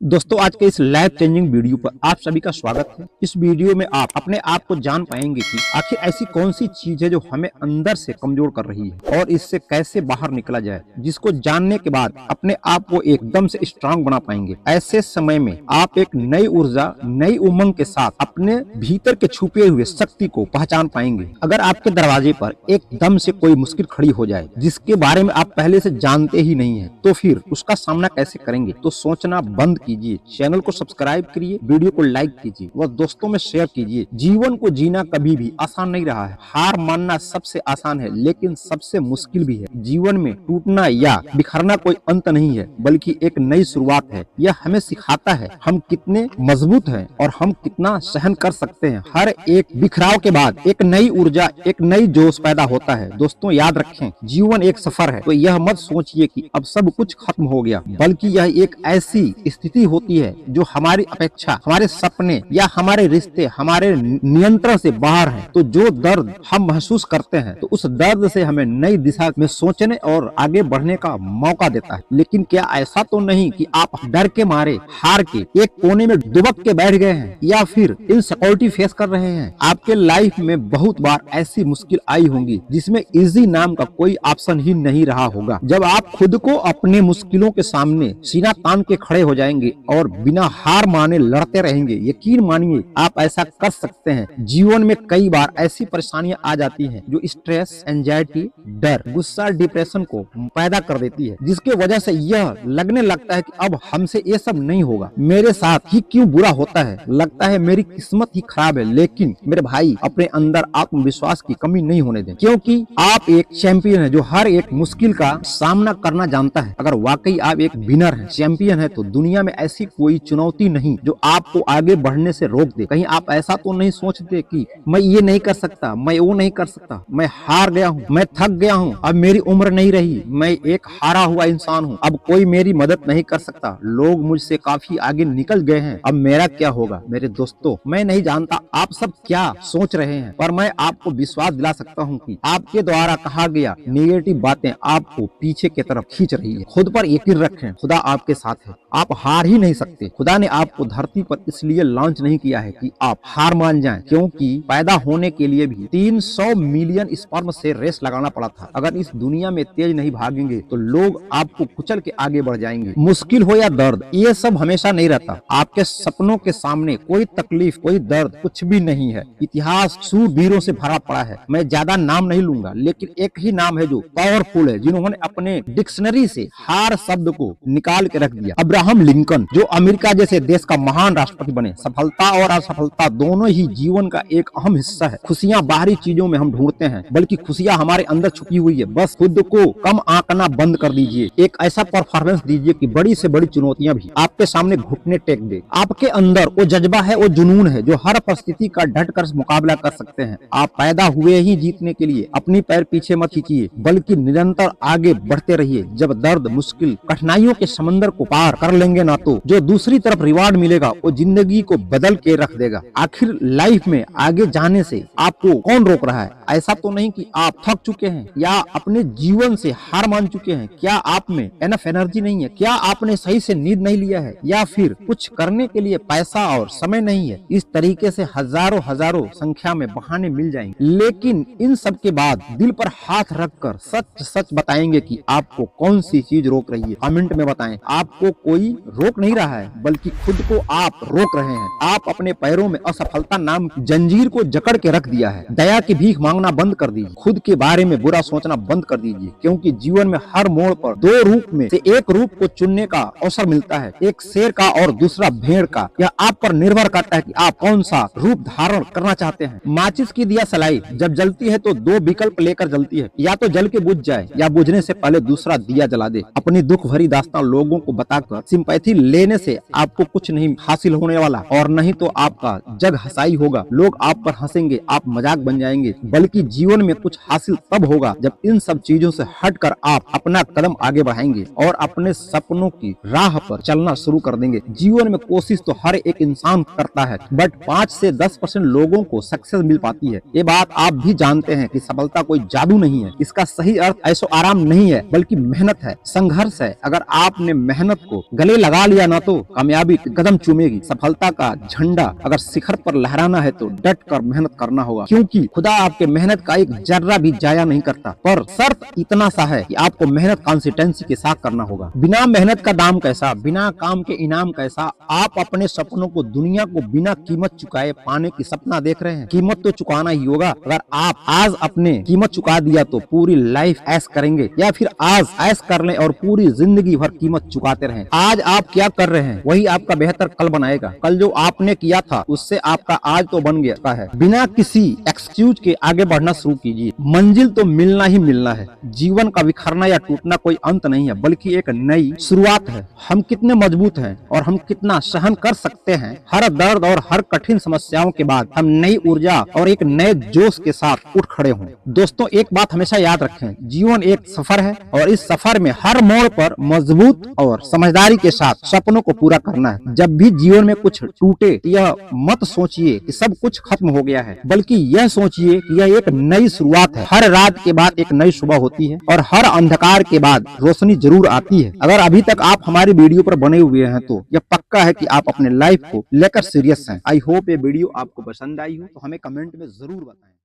दोस्तों आज के इस लाइफ चेंजिंग वीडियो पर आप सभी का स्वागत है। इस वीडियो में आप अपने आप को जान पाएंगे कि आखिर ऐसी कौन सी चीज है जो हमें अंदर से कमजोर कर रही है और इससे कैसे बाहर निकला जाए, जिसको जानने के बाद अपने आप को एकदम से स्ट्रांग बना पाएंगे। ऐसे समय में आप एक नई ऊर्जा, नई उमंग के साथ अपने भीतर के छुपे हुए शक्ति को पहचान पाएंगे। अगर आपके दरवाजे पर एकदम से कोई मुश्किल खड़ी हो जाए जिसके बारे में आप पहले से जानते ही नहीं है, तो फिर उसका सामना कैसे करेंगे? तो सोचना बंद कीजिए, चैनल को सब्सक्राइब करिए, वीडियो को लाइक कीजिए व दोस्तों में शेयर कीजिए। जीवन को जीना कभी भी आसान नहीं रहा है। हार मानना सबसे आसान है लेकिन सबसे मुश्किल भी है। जीवन में टूटना या बिखरना कोई अंत नहीं है बल्कि एक नई शुरुआत है। यह हमें सिखाता है हम कितने मजबूत हैं और हम कितना सहन कर सकते हैं। हर एक बिखराव के बाद एक नई ऊर्जा, एक नई जोश पैदा होता है। दोस्तों याद रखें, जीवन एक सफर है, तो यह मत सोचिए कि अब सब कुछ खत्म हो गया, बल्कि यह एक ऐसी स्थिति होती है जो हमारी अपेक्षा, हमारे सपने या हमारे रिश्ते, हमारे नियंत्रण से बाहर है। तो जो दर्द हम महसूस करते हैं, तो उस दर्द से हमें नई दिशा में सोचने और आगे बढ़ने का मौका देता है। लेकिन क्या ऐसा तो नहीं कि आप डर के मारे, हार के एक कोने में दुबक के बैठ गए हैं या फिर इनसिक्योरिटी फेस कर रहे हैं? आपके लाइफ में बहुत बार ऐसी मुश्किल आई होंगी जिसमें इजी नाम का कोई ऑप्शन ही नहीं रहा होगा। जब आप खुद को अपने मुश्किलों के सामने सीना तान के खड़े हो जाएंगे और बिना हार माने लड़ते रहेंगे, यकीन मानिए आप ऐसा कर सकते हैं। जीवन में कई बार ऐसी परेशानियां आ जाती हैं जो स्ट्रेस, एंजाइटी, डर, गुस्सा, डिप्रेशन को पैदा कर देती है, जिसके वजह से यह लगने लगता है कि अब हमसे ये सब नहीं होगा, मेरे साथ ही क्यों बुरा होता है, लगता है मेरी किस्मत ही खराब है। लेकिन मेरे भाई, अपने अंदर आत्मविश्वास की कमी नहीं होने दें, क्योंकि आप एक चैंपियन है जो हर एक मुश्किल का सामना करना जानता है। अगर वाकई आप एक विनर है, चैंपियन है, तो दुनिया में ऐसी कोई चुनौती नहीं जो आपको आगे बढ़ने से रोक दे। कहीं आप ऐसा तो नहीं सोचते कि मैं ये नहीं कर सकता, मैं वो नहीं कर सकता, मैं हार गया हूँ, मैं थक गया हूँ, अब मेरी उम्र नहीं रही, मैं एक हारा हुआ इंसान हूँ, अब कोई मेरी मदद नहीं कर सकता, लोग मुझसे काफी आगे निकल गए हैं, अब मेरा क्या होगा? मेरे दोस्तों, मैं नहीं जानता आप सब क्या सोच रहे हैं, पर मैं आपको विश्वास दिला सकता हूँ कि आपके द्वारा कहा गया नेगेटिव बातें आपको पीछे की तरफ खींच रही है। खुद पर यकीन रखें, खुदा आपके साथ है, आप हार ही नहीं सकते। खुदा ने आपको धरती पर इसलिए लॉन्च नहीं किया है कि आप हार मान जाएं, क्योंकि पैदा होने के लिए भी 300 मिलियन स्पर्म से रेस लगाना पड़ा था। अगर इस दुनिया में तेज नहीं भागेंगे तो लोग आपको कुचल के आगे बढ़ जाएंगे। मुश्किल हो या दर्द, ये सब हमेशा नहीं रहता। आपके सपनों के सामने कोई तकलीफ, कोई दर्द कुछ भी नहीं है। इतिहास शूरवीरों से भरा पड़ा है। मैं ज्यादा नाम नहीं लूंगा, लेकिन एक ही नाम है जो पावरफुल है, जिन्होंने अपने डिक्शनरी से हार शब्द को निकाल के रख दिया। अब्राहम लिंकन, जो अमेरिका जैसे देश का महान राष्ट्रपति बने। सफलता और असफलता दोनों ही जीवन का एक अहम हिस्सा है। खुशियां बाहरी चीजों में हम ढूंढते हैं, बल्कि खुशियां हमारे अंदर छुपी हुई है। बस खुद को कम आंकना बंद कर दीजिए, एक ऐसा परफॉर्मेंस दीजिए कि बड़ी से बड़ी चुनौतियां भी आपके सामने घुटने टेक दे। आपके अंदर वो जज्बा है, वो जुनून है जो हर परिस्थिति का डट कर मुकाबला कर सकते हैं। आप पैदा हुए ही जीतने के लिए। अपनी पैर पीछे मत खींचिए, बल्कि निरंतर आगे बढ़ते रहिए। जब दर्द, मुश्किल, कठिनाइयों के समंदर को पार कर लेंगे ना, तो जो दूसरी तरफ रिवार्ड मिलेगा वो जिंदगी को बदल के रख देगा। आखिर लाइफ में आगे जाने से आपको कौन रोक रहा है? ऐसा तो नहीं कि आप थक चुके हैं या अपने जीवन से हार मान चुके हैं। क्या आप में एनफ एनर्जी नहीं है? क्या आपने सही से नींद नहीं लिया है? या फिर कुछ करने के लिए पैसा और समय नहीं है? इस तरीके से हजारों हजारों संख्या में बहाने मिल जाएंगे, लेकिन इन सब के बाद दिल पर हाथ रखकर सच सच बताएंगे कि आपको कौन सी चीज रोक रही है। कमेंट में बताएं। आपको कोई रोक नहीं रहा है, बल्कि खुद को आप रोक रहे हैं। आप अपने पैरों में असफलता नाम जंजीर को जकड़ के रख दिया है। दया की भीख मांगना बंद कर दीजिए। खुद के बारे में बुरा सोचना बंद कर दीजिए, क्योंकि जीवन में हर मोड़ पर दो रूप में से एक रूप को चुनने का अवसर मिलता है, एक शेर का और दूसरा भेड़ का। यह आप पर निर्भर करता है कि आप कौन सा रूप धारण करना चाहते हैं। माचिस की दिया सलाई जब जलती है तो दो विकल्प लेकर जलती है, या तो जल के बुझ जाए या बुझने से पहले दूसरा दिया जला दे। अपनी दुख भरी दास्तां लोगों को बताकर सिंपैथी लेने से आपको कुछ नहीं हासिल होने वाला, और नहीं तो आपका जग हंसाई होगा। लोग आप पर हंसेंगे, आप मजाक बन जाएंगे। बल्कि जीवन में कुछ हासिल तब होगा जब इन सब चीजों से हटकर आप अपना कदम आगे बढ़ाएंगे और अपने सपनों की राह पर चलना शुरू कर देंगे। जीवन में कोशिश तो हर एक इंसान करता है, बट 5 से 10% लोगों को सक्सेस मिल पाती है। ये बात आप भी जानते हैं कि सफलता कोई जादू नहीं है। इसका सही अर्थ ऐसो आराम नहीं है, बल्कि मेहनत है, संघर्ष है। अगर आपने मेहनत को गले लगा लिया ना तो कामयाबी कदम चूमेगी। सफलता का झंडा अगर शिखर पर लहराना है तो डट कर मेहनत करना होगा, क्योंकि खुदा आपके मेहनत का एक जर्रा भी जाया नहीं करता। पर शर्त इतना सा है कि आपको मेहनत कंसिस्टेंसी के साथ करना होगा। बिना मेहनत का दाम कैसा, बिना काम के इनाम कैसा। आप अपने सपनों को, दुनिया को बिना कीमत चुकाए पाने की सपना देख रहे हैं, कीमत तो चुकाना ही होगा। अगर आप आज अपने कीमत चुका दिया तो पूरी लाइफ ऐश करेंगे, या फिर आज ऐश कर लें और पूरी जिंदगी भर कीमत चुकाते रहें। आज आप क्या कर रहे हैं वही आपका बेहतर कल बनाएगा। कल जो आपने किया था उससे आपका आज तो बन गया है। बिना किसी एक्सक्यूज के आगे बढ़ना शुरू कीजिए। मंजिल तो मिलना ही मिलना है। जीवन का बिखरना या टूटना कोई अंत नहीं है, बल्कि एक नई शुरुआत है। हम कितने मजबूत हैं और हम कितना सहन कर सकते हैं। हर दर्द और हर कठिन समस्याओं के बाद हम नई ऊर्जा और एक नए जोश के साथ उठ खड़े हों। दोस्तों, एक बात हमेशा याद रखें, जीवन एक सफर है और इस सफर में हर मोड़ पर मजबूत और समझदारी के साथ सपनों को पूरा करना है। जब भी जीवन में कुछ टूटे, यह मत सोचिए कि सब कुछ खत्म हो गया है, बल्कि यह सोचिए कि यह एक नई शुरुआत है। हर रात के बाद एक नई सुबह होती है और हर अंधकार के बाद रोशनी जरूर आती है। अगर अभी तक आप हमारी वीडियो पर बने हुए हैं तो यह पक्का है कि आप अपने लाइफ को लेकर सीरियस हैं। आई होप ये वीडियो आपको पसंद आई हो, तो हमें कमेंट में जरूर बताएं।